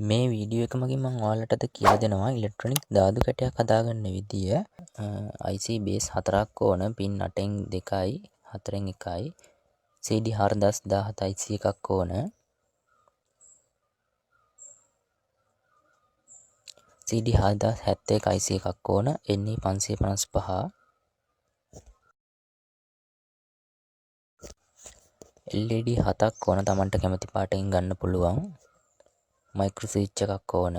මේ වීඩියෝ එක මගින් මම ඔයාලට අද කියලා දෙනවා ඉලෙක්ට්‍රොනික දාදු කැටයක් හදාගන්න විදිය. IC බේස් 4ක් ඕන, පින් 8න් 2යි 4න් 1යි. CD 4017 IC එකක් ඕන. CD 4071 IC එකක් ඕන. NE 555. LED 7ක් ඕන, Tamanට කැමති පාටකින් ගන්න පුළුවන්. මයික්‍රෝ ස්විච් එකක් ඕන.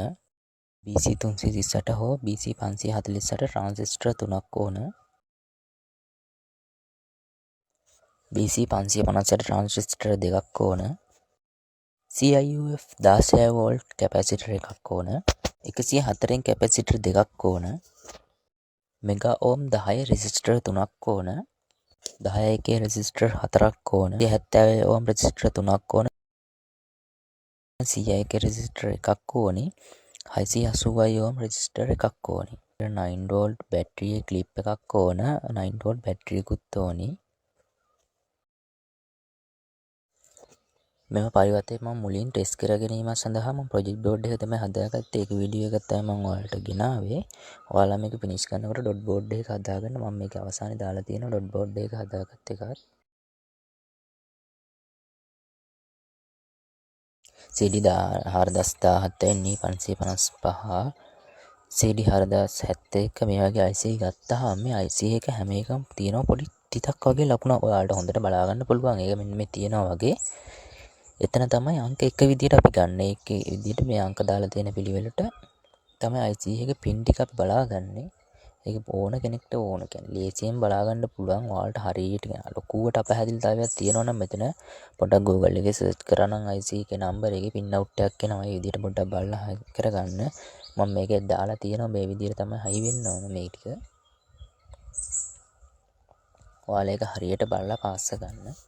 BC 338 හෝ BC 548 ට්‍රාන්සිස්ටර් 3ක් ඕන. BC 558 ට්‍රාන්සිස්ටර් 2ක් ඕන. CIUF 16 වෝල්ට් කැපැසිටර් එකක් ඕන. 104න් කැපැසිටර් 2ක් ඕන. මෙගා ඕම් 10 රෙසිස්ටර් 3ක් ඕන. 10 එකේ රෙසිස්ටර් 4ක් ඕන. 70 ඕම් රෙසිස්ටර් 3ක් ඕන. 100 එකේ රෙසිස්ටර් එකක් ඕනි. 680 ඕම් රෙසිස්ටර් එකක් ඕනි. 9 වෝල්ට් බැටරිය ක්ලිප් එකක් ඕන. 9 වෝල්ට් බැටරියකුත් ඕනි. මෙම පරිවර්තනය මම මුලින් ටෙස්ට් කර ගැනීම සඳහා මම ප්‍රොජෙක්ට් බෝඩ් එක තමයි හදාගත්තේ. ඒක වීඩියෝ එකක් තමයි මම ඔයාලට ගෙනාවේ. ඔයාලා මේක ෆිනිෂ් කරනකොට ඩොට් බෝඩ් එක හදාගන්න. මම මේක අවසානයේ දාලා තියෙනවා ඩොට් බෝඩ් එක හදාගත්ත එකත්. CD 4017 NE 555 CD 4071 මේ වගේ IC ගත්තාම මේ IC එක හැම එකම තියෙනවා පොඩි තිතක් වගේ ලකුණ. ඔයාලට හොඳට බලා ගන්න පුළුවන්. ඒක මෙන්න මේ තියෙනවා වගේ. එතන තමයි අංක 1 විදියට අපි ගන්න. ඒකේ විදියට මේ අංක දාලා තියෙන පිළිවෙලට තමයි IC එකේ පින් ටික අපි බලාගන්නේ. ඒක ඕන කෙනෙක්ට ඕන කියන්නේ ලේසියෙන් බලා ගන්න පුළුවන්. ඔයාලට හරියට ලොකුවට අපහැදිලිතාවයක් තියෙනවා නම් මෙතන පොඩ්ඩක් Google එකේ සර්ච් කරා නම් IC එකේ නම්බර් එකේ පින් අවුට් එකක් එනවා. ඒ විදියට පොඩ්ඩක් බලලා හයි කරගන්න. මම මේකේ දාලා තියෙනවා මේ විදියට තමයි හයි වෙන්න ඕන මේ ටික. ඔයාලා ඒක හරියට බලලා පාස්ස ගන්න.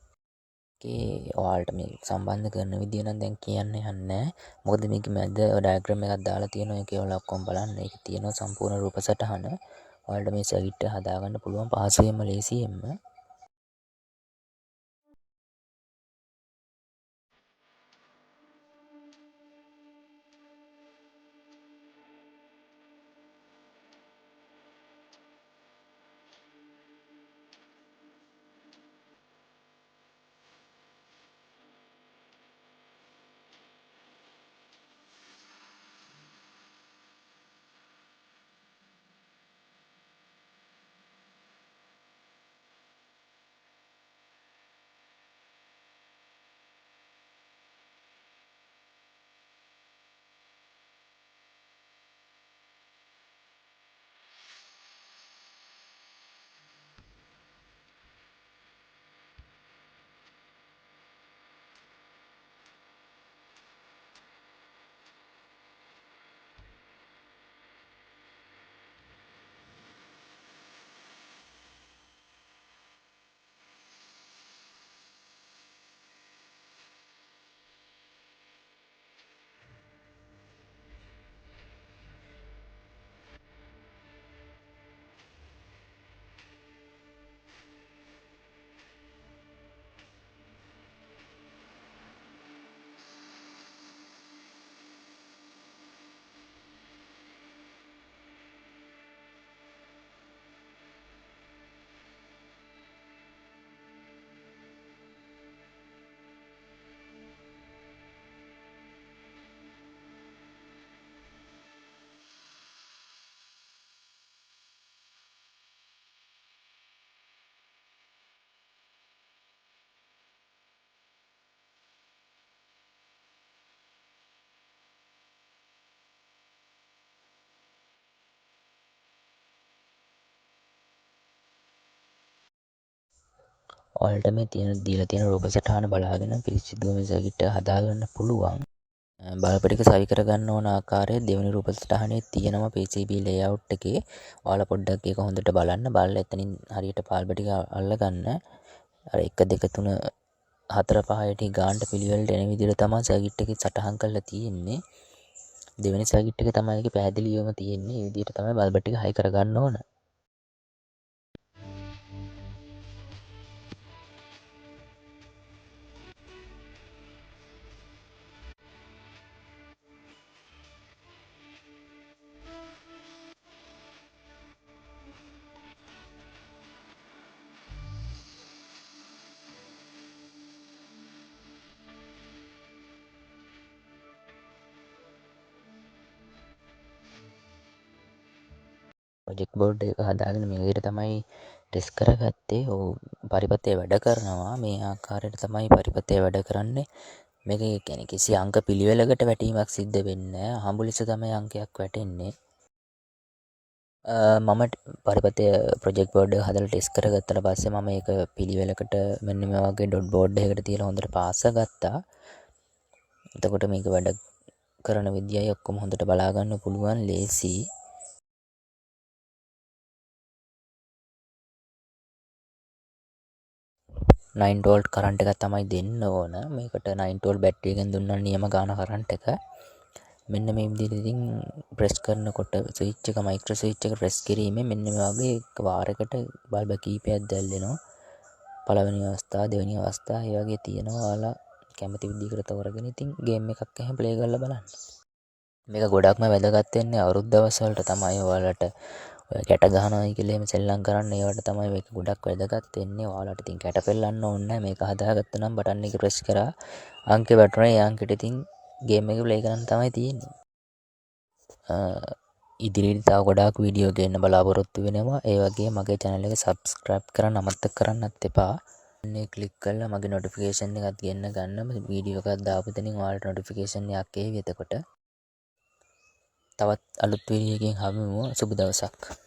ඔයාලට මේ සම්බන්ධ කරන විදිය නම් දැන් කියන්න යන්නේ. මොකද මේක මැද ඩයග්‍රෑම් එකක් දාලා තියෙනවා. ඒකේ ඔයාලා ඔක්කොම බලන්න. ඒක තියෙනවා සම්පූර්ණ රූප සටහන. ඔයාලට මේ සර්කිට් එක හදාගන්න පුළුවන් පහසුවෙන්ම ලේසියෙන්ම. ඔයාලට මේ දීලා තියෙන රූප සටහන බලාගෙන පිළිසිදුව මේ සර්කිට් එක හදාගන්න පුළුවන්. බල්බ් ටික සවි කරගන්න ඕන ආකාරය දෙවෙනි රූප සටහනේ තියෙනවා PCB layout එකේ. ඔයාලා පොඩ්ඩක් ඒක හොඳට බලන්න. බලලා එතනින් හරියට බල්බ් ටික අල්ලගන්න. අර 1 2 3 4 5 ටික ගානට පිළිවෙලට එන විදිහට තමයි සර්කිට් එකේ සටහන් කරලා තියෙන්නේ. දෙවෙනි සර්කිට් එක තමයි ඒකේ පැහැදිලිවම තියෙන්නේ. මේ විදිහට තමයි බල්බ් ටික හයි කරගන්න ඕන. ප්‍රොජෙක්ට් බෝඩ් එක හදාගෙන මේ විදිහට තමයි ටෙස්ට් කරගත්තේ. ඔව් පරිපථය වැඩ කරනවා. මේ ආකාරයට තමයි පරිපථය වැඩ කරන්නේ. මේක කියන්නේ කිසි අංක පිළිවෙලකට වැටීමක් සිද්ධ වෙන්නේ නැහැ. අහඹු ලෙස තමයි අංකයක් වැටෙන්නේ. මම පරිපථය ප්‍රොජෙක්ට් බෝඩ් එක හදලා ටෙස්ට් කරගත්තට පස්සේ මම ඒක පිළිවෙලකට මෙන්න මේ වගේ ඩොට් බෝඩ් එකකට තියලා හොඳට පාස ගත්තා. එතකොට මේක වැඩ කරන විදියයි ඔක්කොම හොඳට බලා ගන්න පුළුවන් ලේසි. 9 වෝල්ට් කරන්ට් එකක් තමයි දෙන්න ඕන. මේකට 9 වෝල්ට් බැටරි එකෙන් දුන්නා නියම ගාන කරන්ට් එක. මෙන්න මේ විදිහට ඉතින් ප්‍රෙස් කරනකොට ස්විච් එක මයික්‍රෝ ස්විච් එක ප්‍රෙස් කිරීමෙන් මෙන්න මේ වගේ එක වාරයකට බල්බ කීපයක් දැල්වෙනවා. පළවෙනි අවස්ථාව, දෙවෙනි අවස්ථාව, ඒ වගේ තියෙනවා. ඔයාලා කැමති විදිහකට තෝරගෙන ඉතින් ගේම් එකක් එහෙම ප්ලේ කරලා බලන්න. මේක ගොඩක්ම වැදගත් වෙන්නේ අවුරුදු දවස් වලට තමයි. ඔයාලට ඔය කැට ගහනවා කියලා එහෙම සෙල්ලම් කරන්න ඒවට තමයි මේක ගොඩක් වැදගත් වෙන්නේ. ඔයාලට ඉතින් කැට පෙල්ලන්න ඕනේ නැහැ. මේක හදාගත්තා නම් බටන් එක ප්‍රෙස් කරා අංකේ වැටුණා. ඒ අංකෙට ඉතින් ගේම් එක ප්ලේ කරන්න තමයි තියෙන්නේ. ඉදිරියට තව ගොඩාක් වීඩියෝ ගේන්න බලාපොරොත්තු වෙනවා. ඒ වගේ මගේ channel එක subscribe කරන්න අමතක කරන්නත් එපා. මේ ක්ලික් කරලා මගේ notification එකත් ගෙන්න ගන්න. වීඩියෝ එකක් දාපු තැනින් ඔයාලට notification එකක් එයි. එතකොට තවත් අලුත් වීඩියෝ එකකින් හමුවෙමු. සුබ දවසක්.